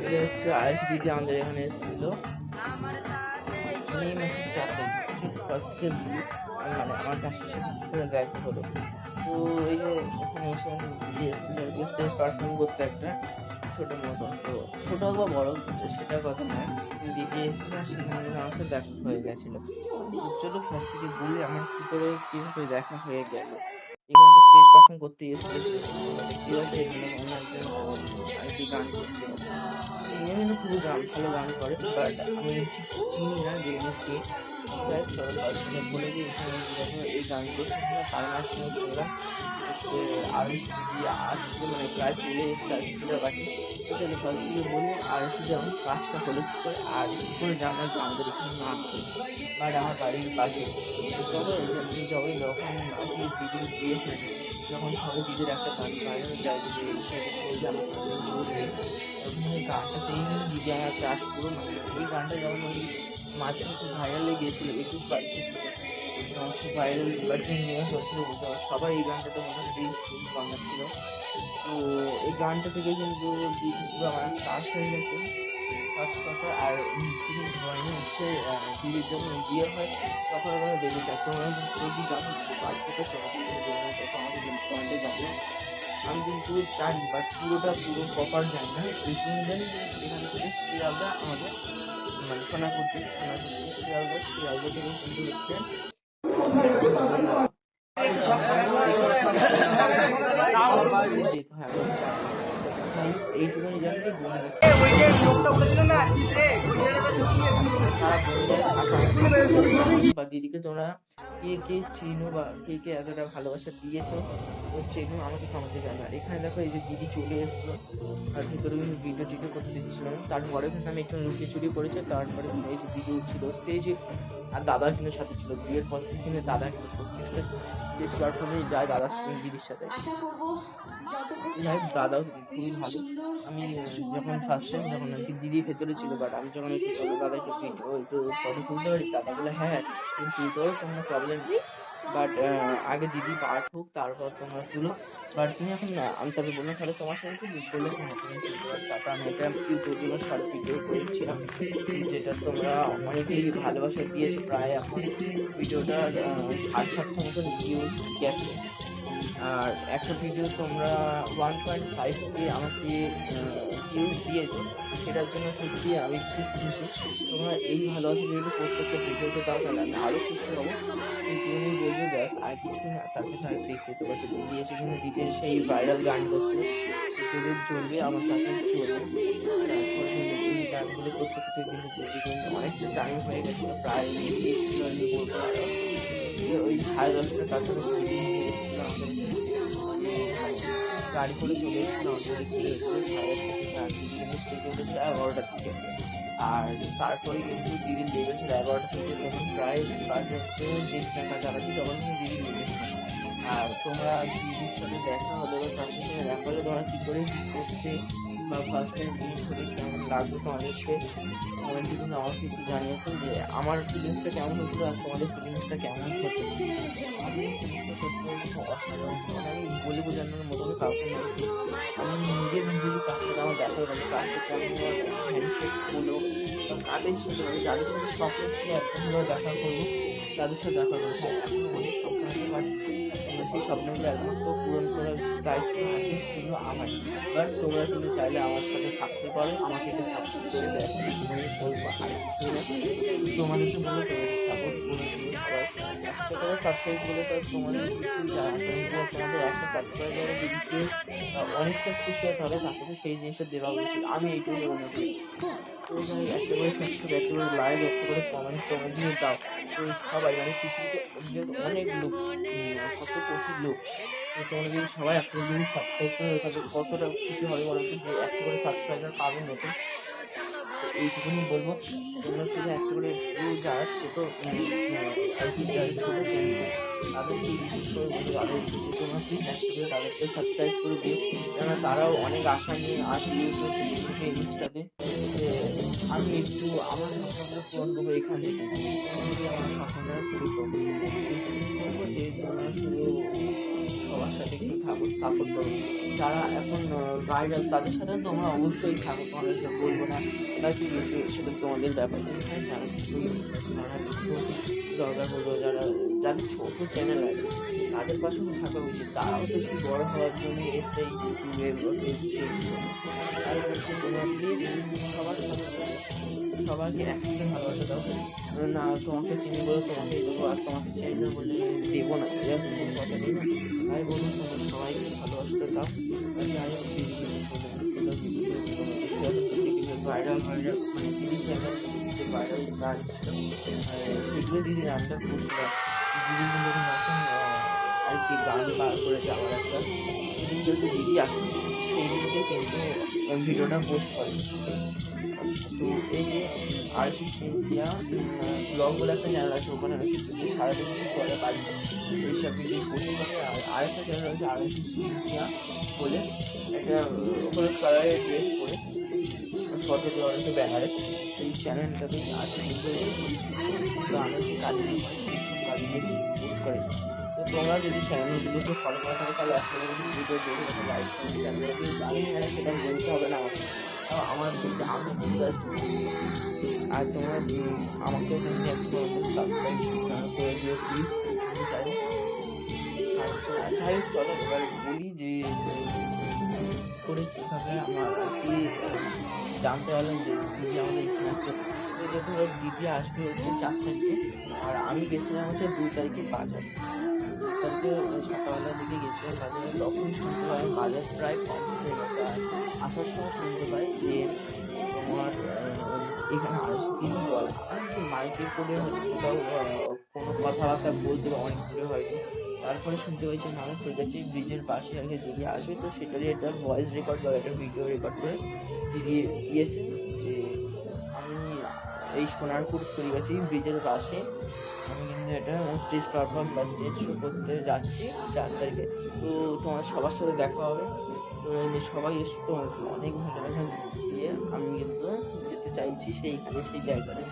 এটা হচ্ছে আয়েশ দিদি আমাদের এখানে এসেছিল মে মাসের 4 তারিখ। ফার্স্ট থেকে মানে আমার কাছের সাথে করে দেখা হলো। তো এই যে এখানে এসে দিদি এসেছিল স্টেজ পারফর্ম করতে একটা ছোট মতন। তো ছোট বা বড় সেটা কথা নয়, দিদি এসেছিল আর সেখানে আমার সাথে দেখা হয়ে গেছিল। তো চলো ফার্স্ট থেকে বলি আমার কিভাবে দেখা হয়ে গেল। এখানে তো স্টেজ পারফর্ম করতে এসেছিল, দেখতে পাচ্ছি এখানে অন্য একজন আরেকটি গান করছে। ইনি কিন্তু খুবই ভালো গান করে, বাট আমি ঠিক চিনি না যে ইনি কে। যাই হোক চলো ফার্স্ট থেকে বলে দিই এখানে দেখো এই গানগুলো শুনলাম, তার মাঝখানে শুনলাম হচ্ছে আরুষ দিদি আসছে, মানে প্রায় চলে এসছে আরুষিটার কাছে। তো চলো ফার্স্ট থেকে বলি আরুষি যেমন কাজটা হলো কি করে আর কি করে জানা যে আমাদের এখানে না আসে, বাট আমার বাড়ির পাশে। তো চলো এখানে যখন আর কি দিদির বিয়ে হয়, যখন সবাই দিদির একটা গান ভাইরাল যায় যে আমার সাথে বলবে, তখন ওই গানটাতেই দিদি আমার ক্রাশ পুরো। মানে এই গানটা যখন ওই মাঝে খুব ভাইরাল হয়ে গিয়েছিল ইউটিউব খুব ভাইরাল বাটন নিউজ হচ্ছিল, সবাই এই গানটাতে মোটামুটি খুব বাংলাচ্ছিল। তো এই গানটা থেকে কিন্তু দিদি পুরো আমার ক্রাশ হয়ে গেছে ফার্স্ট কথা। আর শুধু হয়নি হচ্ছে দিদির যখন বিয়ে হয় তখন ওখানে বেবি চায়, তোমরা যদি জানো বাড়িতে তখন আমাকে কমেন্টে জানো। আমি কিন্তু জানি বাট পুরো প্রপার জানি না, এইটুকু জানি যে এখান থেকে শিয়ালদা আমাদের মানে সোনাপুর শিয়ালদা থেকে কিন্তু হচ্ছে যেতে হয় আমি জানি। এইটুকুনি জানি যে বা দিদিকে তোমরা কে চিনো বা কে এতটা ভালোবাসা দিয়েছো হচ্ছে এগুলো আমাকে কমাতে জানো। আর এখানে দেখো এই যে দিদি চলে এসেছিলো আর ভিতরে কিন্তু ভিডিও টিডিও করতে দিচ্ছিল না। তারপরে কিন্তু আমি একটু লুকিয়ে চুরি করেছি, তারপরে এই যে দিদি উঠছিল স্টেজে আর দাদা কিন্তু সাথে ছিল। বিয়ের পর থেকে কিন্তু দাদা কিন্তু প্রত্যেকটা স্টেজ প্ল্যাটফর্মে যায় দাদার দিদির সাথে। যাই হোক দাদাও খুবই ভালো। আমি যখন ফার্স্ট টাইম যখন আর কি দিদি ভেতরে ছিল, বাট আমি যখন একটু চলো দাদা একটু ভিডিও একটু ফটো তুলতে পারি, দাদা বলে হ্যাঁ তুমি তুলতে পারো, কোনো প্রবলেম নেই, বাট আগে দিদি পার্ট হোক তারপর তোমরা তুলো। বাট তুমি এখন আমি তাকে বললাম তাহলে তোমার সাথে তুলি, বললো হ্যাঁ তুমি তুলতে পারো। তারপর আমি একটা ইউটিউবের জন্য শর্ট ভিডিও করেছিলাম, যেটা তোমরা অনেকেই ভালোবাসা দিয়েছো। প্রায় এখন ভিডিওটার 750 মতন ভিউজ গেছে। আর একটা ভিডিও তোমরা 1.5K আমাকে ভিউজ দিয়েছো, সেটার জন্য সত্যি আমি খুব খুশি। তোমরা এই ভালোবাসা যদি প্রত্যেকটা ভিডিওতে দাও তাহলে আমি আরও খুশি হবো। কিন্তু তুমি বলবে ব্যাস আর কিছু না, তার কাছে দেখতে তো পাচ্ছি দিদি এসে কিন্তু দিদির সেই ভাইরাল গান করছে তোদের চলবে আমার কাছে চলবে। তারপরে কিন্তু এই গানগুলো করতে করতে কিন্তু দিদি কিন্তু অনেকটা টাইম হয়ে গেছিলো, প্রায় এসেছিল আমি বলবো আরো যে ওই 10:30টার কাছাকাছি দিদি এসেছিল আমাদের এখানে। গাড়ি করে চলে এসেছিল আমাদের দেখতে দেখতে 10:30টা থেকে। আর দিদি কিন্তু স্টেজে উঠেছিল 11টার দিকে। আর তারপরে কিন্তু দিদির লেগেছিল 11টা থেকে তখন প্রায় বাজে হচ্ছে 1:30টার কাছাকাছি, তখন কিন্তু দিদি লেগেছিল। আর তোমরা দিদির সাথে দেখা হলে বা তার সাথে দেখা হলে তোমরা কি করে করতে বা ফার্স্ট টাইম মিট হলে কেমন লাগবে তোমাদেরকে কমেন্টে কিন্তু আমাকে একটু জানিয়েছো যে আমার ফিলিংসটা কেমন হচ্ছিল আর তোমাদের ফিলিংসটা কেমন হতো। আমি কিন্তু সত্যি বলতে অসাধারণ, মানে আমি বলে বোঝানোর মতো কাউকে নয়। আমি নিজের যদি কার সাথে আমার দেখা হয়ে থাকে তার সাথে আমি আমার হ্যান্ডশেক হলো বা কাদের সাথে মানে যাদের সাথে স্বপ্ন ছিল একদম দেখা করবো তাদের সাথে দেখা করবো। হ্যাঁ এখন অনেক স্বপ্ন আছে, বাট সেই স্বপ্নগুলো একমাত্র পূরণ করার দায়িত্ব আছে শুধু আমার। বাট তোমরা কিন্তু চাইলে আমার সাথে থাকতে পারো, আমাকে একটু সাপোর্ট করে দেখো, আমি বলবো আর কিছুই না। তোমাদেরকে বলবো তোমাদের সাপোর্ট করে দিও সবাই। 100 করে সাবস্ক্রাইব করলে তো তোমাদের কিছু যায় আসে না, কিন্তু তোমাদের 100 সাবস্ক্রাইবারে যদি কেউ অনেকটা খুশি হয় তাহলে তাকে সেই জিনিসটা দেওয়া উচিত, আমি এইটুকুই মনে করি। তো যাই একটা করে সাবস্ক্রাইব, একটা করে লাইক, একটা করে কমেন্ট তোমরা যদি দাও তো সবাই মানে পৃথিবীতে যেহেতু অনেক লোক কত কোটি লোক, তো তোমরা যদি সবাই একটা যদি সাবস্ক্রাইব করে দাও তাহলে কতটা খুশি হবে বলো তো, যে একটা করে সাবস্ক্রাইবার পাবে নতুন। তো এইটুকুনি বলবো তোমরা শুধু একটা করে একটু যারা ছোট আর কি যারা ছোট চ্যানেল তাদেরকে বিশেষ করে বলবো তাদেরকে যে তোমরা প্লিজ একটা করে তাদেরকে সাবস্ক্রাইব করে দিও, কেননা তারাও অনেক আশা নিয়ে আসে ইউটিউব ফেসবুকে ইনস্টাতে যে আমি একটু আমার স্বপ্নগুলো পূরণ করবো এখান থেকে, এখান থেকে আমার স্বপ্নটা শুরু করবো। করবো যে তোমরা শুধু সবার সাথে একটু থাকো, সাপোর্ট করো। যারা এখন ভাইরাল তাদের সাথে তোমরা অবশ্যই থাকো, তোমাদেরকে বলবো না বা কি সেটা তোমাদের ব্যাপার। কিন্তু হ্যাঁ, যারা ছোট যারা ছোট দরকার হলো, যাদের ছোট চ্যানেল আছে তাদের পাশেও থাকা উচিত। তারাও তো একটু বড় হওয়ার জন্য এসছে এই ইউটিউবে বা ফেসবুকে। তাই বলছি তোমরা প্লিজ সবার সাথে সবাইকে একসাথে ভালোবাসা দাও। না তোমাকে চিনি বলে তোমাকে দেবো, আর তোমাকে চিনি না বলে দেবো না, এরকম কোনো কথা নেই না। তাই বলুন তোমরা সবাইকে ভালোবাসতে দাও। যাই হোক দিদিগুলো চলে এসেছিল, দিদিগুলো তোমরা দেখতে পাচ্ছ, দিদিগুলো ভাইরাল মানে দিদি চ্যানেল যে ভাইরাল গান ছিল সেগুলো দিদি গানটা করছিল। দিদিগুলো নতুন আর কি গান বার করে যাওয়ার একটা যেহেতু দিদি আসলে সেই দিনকে কিন্তু ভিডিওটা পোস্ট করে। তো এই যে আরসি সিনথিয়া ব্লগ বলে একটা চ্যানেল আছে, ওখানে সারাদিন কিছু করে বাড়ি এইসব ভিডিও পোস্ট করে। আর আরেকটা চ্যানেল আছে আরসি সিনথিয়া বলে, একটা হলুদ কালারের ড্রেস পরে ফটো দেওয়ার একটা ব্যানারে, সেই চ্যানেলটাতে আছে কিন্তু গানের কাজে কাজে পোস্ট করে। তো তোমরা যদি চ্যানেলগুলোকে ফলো করে থাকো তাহলে একটা যদি ভিডিও দেখে একটা লাইক চ্যানেলকে জানি না সেটা বলতে হবে না আমাকে, আমার বলতে আমি জাস্ট। আর তোমরা আমাকে কিন্তু একটু সাবস্ক্রাইব করে দিও প্লিজ, চাই। আর যাই হোক চলো এবার বলি যে করে কীভাবে আমার আর কি জানতে পারলাম যে দিদি আমাদের এখানে আসছে। তো যখন দিদি আসবে হচ্ছে 4 তারিখে, আর আমি গেছিলাম হচ্ছে 2 তারিখে বাজার। 2 তারিখে সকালবেলার দিকে গেছিলাম বাজারে, তখন শুনতে পাই বাজার প্রায় কমপ্লিট হয়ে গেছে। আর আসার সময় শুনতে পাই যে তোমার এখানে আসছি দিদি বল মাইকে করে কোথাও কোনো কথাবার্তা বলছিল অনেক দূরে হয়তো। তারপরে শুনতে পাই যে নামে হয়ে যাচ্ছে ব্রিজের পাশে আর কি দিদি আসবে, তো সেটারই একটা ভয়েস রেকর্ড বা একটা ভিডিও রেকর্ড করে দিদি দিয়েছে যে আমি এই সোনারপুর করিয়াছি ব্রিজের পাশে, আমি কিন্তু এটা স্টেজ পারফর্ম বা স্টেজ শো করতে যাচ্ছি 4 তারিখে। তো তোমার সবার সাথে দেখা হবে। তো সবাই এসে তোমাকে অনেক ভালোবাসা দিয়ে আমি কিন্তু যেতে চাইছি সেইখানে, সেই জায়গায়।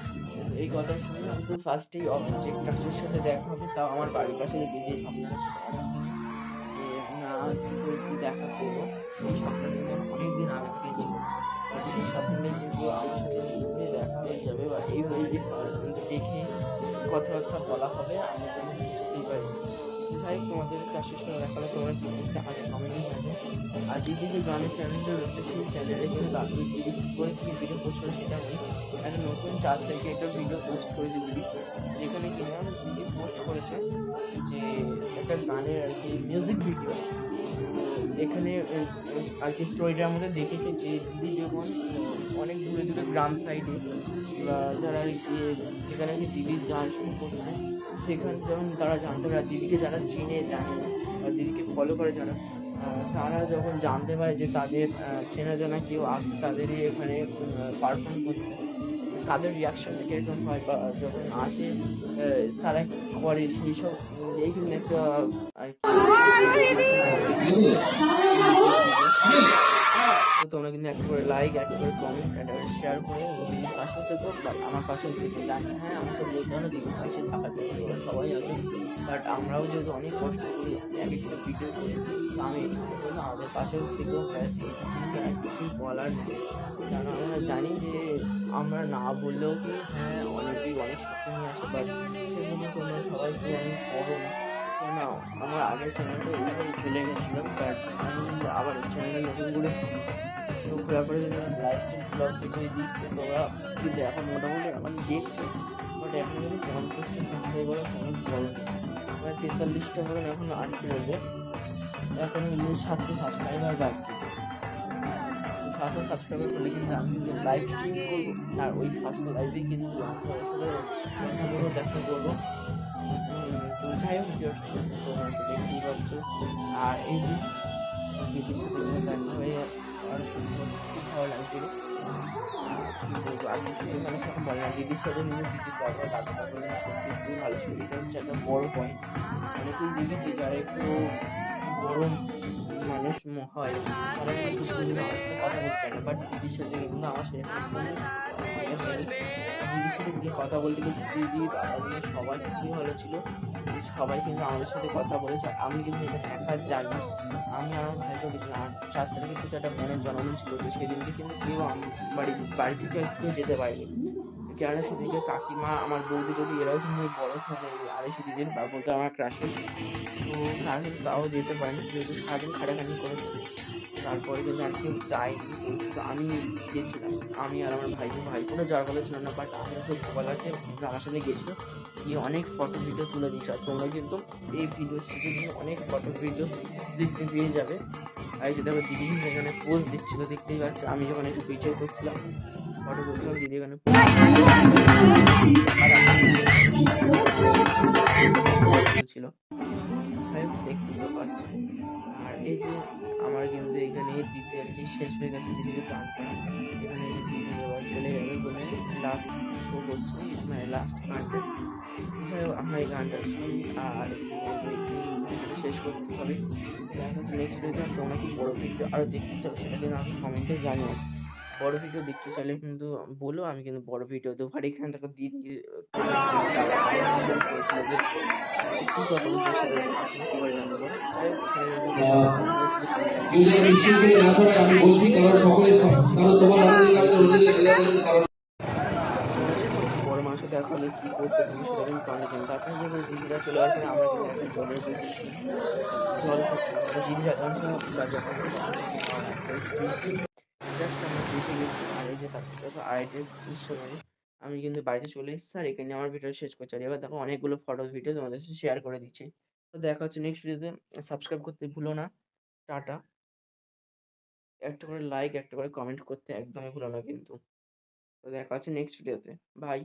এই কথা শুনে আমি তো ফার্স্টেই যে ক্রাশের সাথে দেখা হবে, তাও আমার বাড়ির পাশে যে স্বপ্নটা ছিল অনেকদিন যে না একটু দেখা করবো, সেই স্বপ্নটা কিন্তু অনেকদিন আগে থেকে ছিল। আর সেই স্বপ্নটাই কিন্তু আমার সাথে নিশ্চয়ই দেখা হয়ে যাবে, বা এইভাবে যে দেখে কথাবার্তা বলা হবে আমি কোনো বুঝতেই পারি। যাই হোক তোমাদের ক্রাশের সাথে দেখা হলে তোমরা কিন্তু আগে কমেন্টই করবে। আর দিদি যে গানের চ্যানেলটা রয়েছে সেই চ্যানেলে কিন্তু দিদি কী করে কি ভিডিও পোস্ট করে সেটা নেই। একটা নতুন 4 তারিখে একটা ভিডিও পোস্ট করেছে দিদি, যেখানে কিনা দিদি পোস্ট করেছে যে একটা গানের আর কি মিউজিক ভিডিও। এখানে আর কি স্টোরিটার মধ্যে দেখেছে যে দিদি যখন অনেক দূরে দূরে গ্রাম সাইডে বা যারা আর কি যেখানে আর কি দিদি যায় শুরু করতে, সেখানে যখন তারা জানতে পারে দিদিকে, যারা চিনে জানে বা দিদিকে ফলো করে যারা, তারা যখন জানতে পারে যে তাদের চেনা জানা কেউ আসছে তাদেরই এখানে পারফর্ম করতে, তাদের রিয়াকশনটা কিরকম হয় বা যখন আসে তারা কি করে সেই সব এইখানে একটা আর কি। তো তোমরা কিন্তু একটা করে লাইক, একটা করে কমেন্ট, একটা করে শেয়ার করে দিদির পাশে থেকো, বাট আমার পাশে থেকে জানি হ্যাঁ আমাকে বলতে হবে দিদির পাশে থাকার জন্য তোমরা সবাই আছো, বাট আমরাও যেহেতু অনেক কষ্ট করি এক একটা ভিডিও করি, তো আমি আমাদের পাশেও থেকো, ব্যাস এইটুকুই আর কিছুই বলার নেই। কারণ আমরা জানি যে আমরা না বললেও কি হ্যাঁ অনেকেই অনেক স্বপ্ন নিয়ে আসে, বাট সেগুলো তোমরা সবাই পূরণ করো না। কেন আমার আগের চ্যানেলটা ওইভাবে চলে গেছিলাম, বাট আমি আবার চ্যানেলটা নতুন করে খোলা করে লাইভ স্ট্রিম ব্লগ ভিডিও দিই। তোমরা কিন্তু এখন মোটামুটি আমার দেখছো, বাট এখন কিন্তু 50টা সাবস্ক্রাইবার অনেক বড়, মানে 43টা মতন এখন আনতে বলবে। এখন কিন্তু 700 সাবস্ক্রাইবার বাকি, 700 সাবস্ক্রাইবার করলে কিন্তু আমি কিন্তু লাইভ স্ট্রিম করবো, আর ওই ফার্স্ট লাইভে কিন্তু তোমাদের সাথে কথা বলবো, দেখা করবো। তো যাই হোক তোমরা তো দেখতেই পাচ্ছ। আর এই যে দিদির সাথে দেখা হয়ে আর সত্যি খুব ভালো লাগছে। কি বলবো আর কিছু মানুষ এখন বলে না, দিদির সাথে কিন্তু দিদির ব্যবহার দাদা ব্যবহার সত্যি খুবই ভালো ছিল। এটা হচ্ছে একটা বড় পয়েন্ট। অনেকেই দেখেছি যারা একটু বড় মানুষ হয় তারা কিন্তু চুপ করে আমার সাথে কথা বলতে চায় না, বাট দিদির সাথে কিন্তু আমার সেরকম দিদি, দিদির সাথে গিয়ে কথা বলতে গেছি, দিদি দাদা বোন সবাই খুবই ভালো ছিল। সবাই কিন্তু আমাদের সাথে কথা বলেছে। আমি কিন্তু এটা একা যাইনি, আমি আর আমার ভাইকেও গেছিলাম। আর 4 তারিখে কিন্তু একটা বোনের জন্মদিন ছিল, তো সেদিনকে কিন্তু কেউ বাড়ি থেকে কেউ যেতে পারেনি। কেননা সেদিনকে কাকিমা, আমার বৌদি টৌদি এরাও কিন্তু ওই বড় মানে আড়াইশো দিদির বা বলতে আমার ক্রাশের, তো তারা কিন্তু তাও যেতে পারেনি, যেহেতু সারাদিন খাটাখাটনি করেছে। তারপরে কিন্তু আর কেউ যায়নি, তো শুধু আমি গেছিলাম। আমি আর আমার ভাইপোরা যাওয়ার কথা ছিল না, বাট আমি সত্যি কথা হচ্ছে আমার সাথে গেছিল, গিয়ে অনেক ফটো ভিডিও তুলে দিয়েছে। আর তোমরা কিন্তু এই ভিডিও শেষে কিন্তু অনেক ফটো ভিডিও দেখতে পেয়ে যাবে। আর এই যে দেখো দিদি কিন্তু এখানে পোজ দিচ্ছিল, দেখতেই পাচ্ছ। আমি যখন একটু পিছিয়ে করছিলাম, ফটো তুলছিলাম, দিদি এখানে পোজ আর আমি ছিল, যাই হোক দেখতেই তো পাচ্ছ। আর এই যে আমার কিন্তু এখানে দিদি আর কি শেষ হয়ে গেছে, দিদিকে গান করা। এখানে এই যে দিদি এবার চলে যাবে বলে লাস্ট শো করছে, মানে লাস্ট গানটা। যাই হোক আমরা এই গানটা শুনি, আর কি বলবো, একটু ভিডিওটা শেষ করতে হবে। দেখা হচ্ছে নেক্সট ভিডিওতে। আর তোমরা কি বড় ভিডিও আরো দেখতে চাও সেটা কিন্তু আমাকে কমেন্টে জানিও। বড় ভিডিও দেখতে চাইলে কিন্তু বলো, আমি কিন্তু বড় ভিডিও দেবো। আর এখানে দেখো দিদি শেয়ার করেছিল যে কি কথা বলছে সেটা আপনি কি করে জানতে পারো। যাই হোক এখানে কিন্তু কথা বলছিল, কমেন্টে যদি আমি নিশ্চিত করে না ছড়াই আমি বলছি কারণ সকলে কারণ তোমার আনন্দের কারণে অন্যদের আনন্দের কারণ তোমরা চাইলে একটু বড় মানুষের দেখা হলে কি করতে পারি সেটা কিন্তু কমেন্টে জানাও। তারপরে দেখো দিদিরা চলে যাওয়ার পরে আমরা কিন্তু একটা জলের বোতল নিয়ে জল খাচ্ছিলাম। মানে দিদি যতক্ষণ ছিল বা যতক্ষণ তখন কিন্তু খাওয়া না, জাস্ট আমরা দেখে গেছি। আর এই যে তারপর দেখো আড়াইটের সময় আমি কিন্তু বাড়িতে চলে এসেছি, আর এখানে আমার ভিডিও শেষ করছি। আর এবার দেখো অনেকগুলো ফটো ভিডিও তোমাদের সাথে শেয়ার করে দিচ্ছি। তো দেখা হচ্ছে নেক্সট ভিডিওতে। সাবস্ক্রাইব করতে ভুলো না। টাটা। একটা করে লাইক, একটা করে কমেন্ট করতে একদমই ভুলো না কিন্তু। তো দেখা হচ্ছে নেক্সট ভিডিওতে। বাই।